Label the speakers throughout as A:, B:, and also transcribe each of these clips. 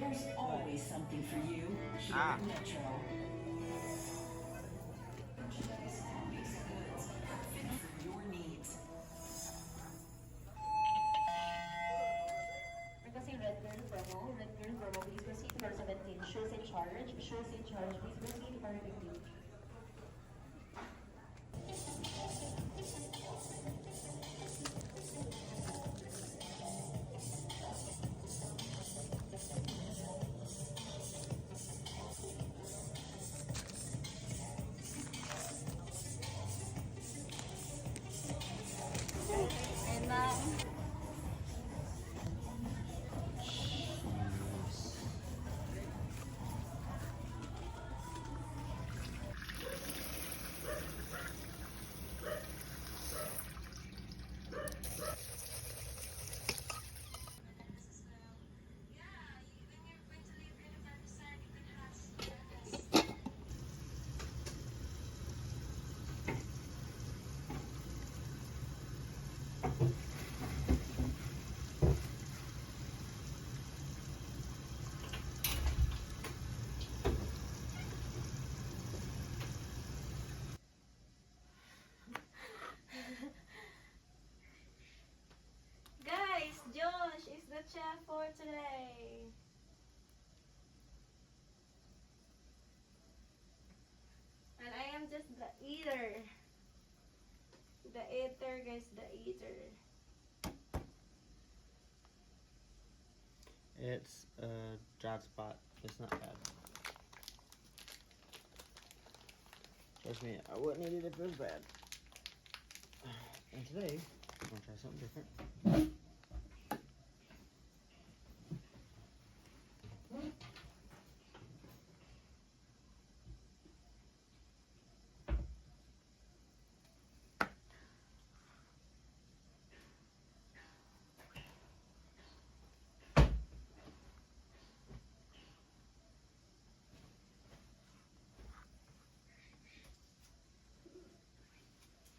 A: There's always something for you here at Metro. Merchandise, basic goods, fit for your needs.
B: Requesting Red Girl promo. Red Girl promo, please proceed. For 17. Shoes in charge. Shoes in charge. Please proceed. For 15. And now, guys, Josh is the chef for today. And I am just the eater. The eater, guys, the eater.
C: It's a dry spot. It's not bad. Trust me, I wouldn't eat it if it was bad. And today, we're gonna try something different.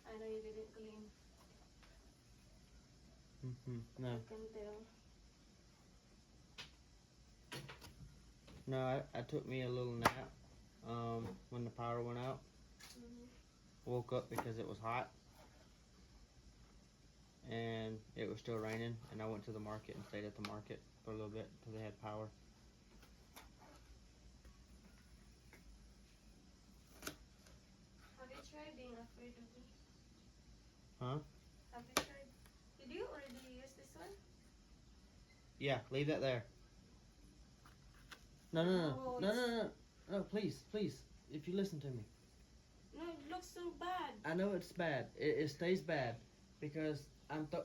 B: I know you didn't clean.
C: No.
B: I can tell.
C: No, I took me a little nap when the power went out. Woke up because it was hot. And it was still raining. And I went to the market and stayed at the market for a little bit until they had power.
B: Have you tried being afraid of me?
C: Huh?
B: Have you tried? Did you already use this one?
C: Yeah, leave that there. No, no, please, if you listen to me.
B: No, it looks so bad.
C: I know it's bad. It stays bad because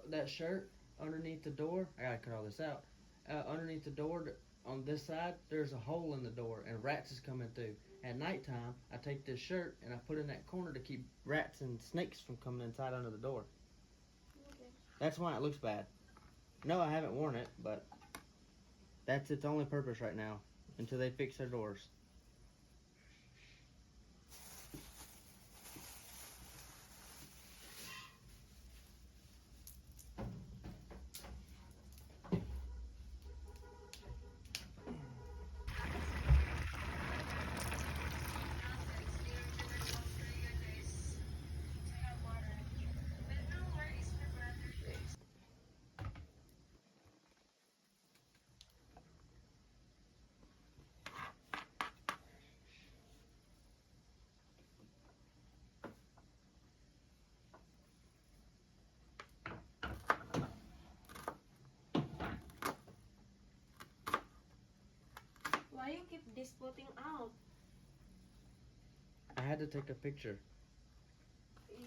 C: that shirt underneath the door. I gotta cut all this out. Underneath the door on this side, there's a hole in the door and rats is coming through. At nighttime, I take this shirt and I put it in that corner to keep rats and snakes from coming inside under the door.
B: Okay.
C: That's why it looks bad. No, I haven't worn it, but that's its only purpose right now until they fix their doors.
B: Why you keep this putting out?
C: I had to take a picture.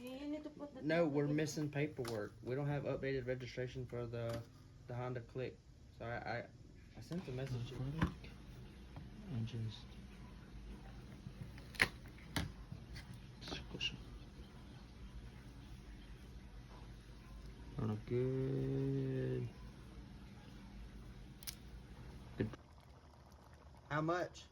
B: You need to put the.
C: No, we're missing paperwork. We don't have updated registration for the Honda Click. So I sent the message. And just squish it. On a good. How much?